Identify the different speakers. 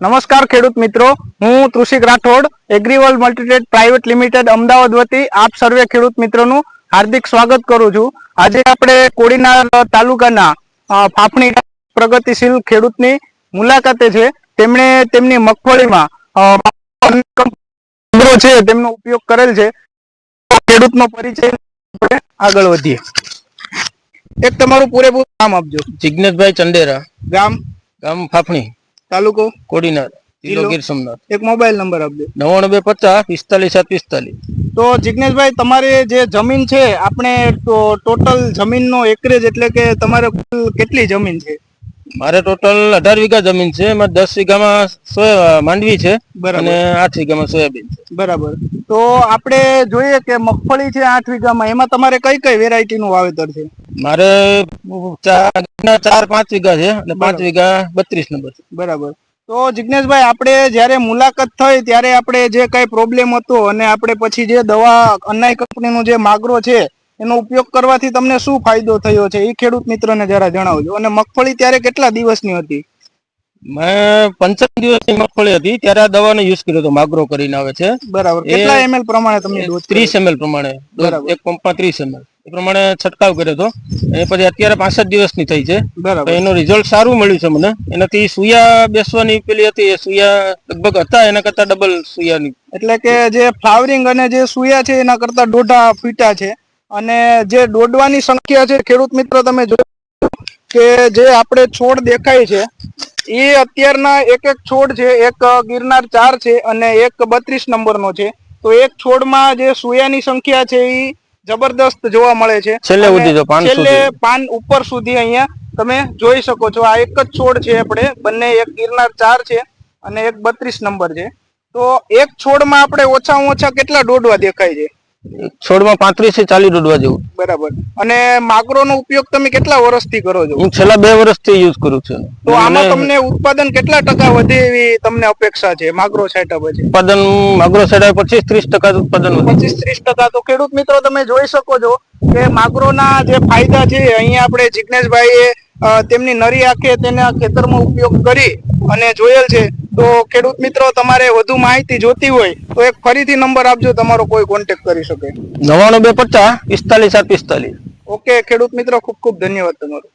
Speaker 1: નમસ્કાર ખેડૂત મિત્રો, હું તૃષિક રાઠોડ એગ્રીવર્લ્ડ મલ્ટીટ્રેડ પ્રાઇવેટ લિમિટેડ અમદાવાદ વતી આપ સર્વે ખેડૂત મિત્રોનું હાર્દિક સ્વાગત કરું છું। આજે આપણે કોડીનાર તાલુકાના ફાફણી પ્રગતિશીલ ખેડૂતની મુલાકાતે છે। તેમણે તેમની મગફળીમાં છે તેમનો ઉપયોગ કરેલ છે। ખેડૂતનો પરિચય આગળ વધીએ। એક તમારું પૂરેપૂરું નામ આપજો।
Speaker 2: જિગ્નેશભાઈ ચંડેરા,
Speaker 1: ગામ
Speaker 2: ગામ ફાફણી,
Speaker 1: તાલુકો
Speaker 2: કોડીનાર, જિલ્લો ગીર સોમનાથ।
Speaker 1: એક મોબાઈલ નંબર આપજો।
Speaker 2: 9950 45 745।
Speaker 1: તો જિગ્નેશભાઈ, તમારી જે જમીન છે, આપણે ટોટલ જમીનનો એકરેજ એટલે કે તમારે કુલ કેટલી જમીન છે?
Speaker 2: મારે ટોટલ 18 વીઘા જમીન છે, એમાં 10 વીઘામાં માંડવી છે અને 8 વીઘામાં સોયાબીન છે।
Speaker 1: બરાબર। તો આપણે જોઈએ કે મગફળી છે 8 વીઘામાં, એમાં તમારે કઈ કઈ વેરાયટીનું વાવેતર છે?
Speaker 2: મારે 4-5 વીઘા છે અને 5 વીઘા 32 નંબર છે।
Speaker 1: બરાબર। તો જિગ્નેશભાઈ, આપણે જ્યારે મુલાકાત થઈ ત્યારે આપણે જે કઈ પ્રોબ્લેમ હતો અને આપણે પછી જે દવા અન્નાઈ કંપનીનું જે માગરો છે એનો ઉપયોગ કરવાથી તમને શું ફાયદો થયો છે એ ખેડૂત મિત્રોને જરા જણાવજો। અને મગફળી ત્યારે કેટલા દિવસની હતી?
Speaker 2: મેં 55 દિવસની મગફળી હતી ત્યારે આ દવાનો યુઝ કર્યો હતો, માગરો કરીને આવે છે।
Speaker 1: બરાબર। કેટલા ml પ્રમાણે તમે ડોઝ?
Speaker 2: 30 ml પ્રમાણે, એક પંપમાં 30 ml એ પ્રમાણે છંટકાવ કર્યો હતો। એ પછી અત્યારે 65 દિવસની થઈ છે, તો એનું રિઝલ્ટ સારું મળ્યું છે મને। એનાથી સુયા બેસવાની પેલી હતી, એ સુયા લગભગ હતા એના કરતા ડબલ સુયાની,
Speaker 1: એટલે કે જે ફ્લાવરિંગ અને જે સુયા છે એના કરતા દોઢા ફીટા છે। અને જે દોડવાની સંખ્યા છે ખેડૂત મિત્રો, તમે જોયું કે જે આપણે છોડ દેખાય છે એ અત્યારના એક છોડ છે, એક ગિરનાર 4 છે અને એક 32 નંબરનો છે। તો એક છોડમાં જે સુયાની સંખ્યા છે એ જબરદસ્ત જોવા મળે છે। છેલ્લે પાન ઉપર સુધી અહીંયા તમે જોઈ શકો છો। આ એક જ છોડ છે આપણે બંને, એક ગિરનાર 4 છે અને એક 32 નંબર છે। તો એક છોડમાં આપણે ઓછામાં ઓછા કેટલા દોડવા દેખાય છે?
Speaker 2: છોડમાં 35 થી 40 દોડવા જેવું।
Speaker 1: બરાબર। અને માગરોનો ઉપયોગ તમે કેટલા વર્ષથી કરો છો?
Speaker 2: હું છેલ્લા 2 વર્ષથી યુઝ કરું છું।
Speaker 1: તો આમાં તમને ઉત્પાદન કેટલા ટકા વધે એવી તમને અપેક્ષા છે માગરો છાંટ્યા પછી?
Speaker 2: ઉત્પાદન માગરો છાંટ્યા પછી 30% ઉત્પાદન વધે।
Speaker 1: 25-30%। તો ખેડૂત મિત્રો, તમે જોઈ શકો છો કે માગરોના જે ફાયદા છે અહીંયા આપણે જિગ્નેશભાઈએ તેમની નરી આંખે તેના ખેતરમાં ઉપયોગ કરી અને જોયેલ છે। તો ખેડૂત મિત્રો, તમારે વધુ માહિતી જોતી હોય તો એક ફરીથી નંબર આપજો, તમારો કોઈ કોન્ટેક્ટ કરી શકે।
Speaker 2: 9950 45 745।
Speaker 1: ઓકે ખેડૂત મિત્રો, ખૂબ ખૂબ ધન્યવાદ તમારો।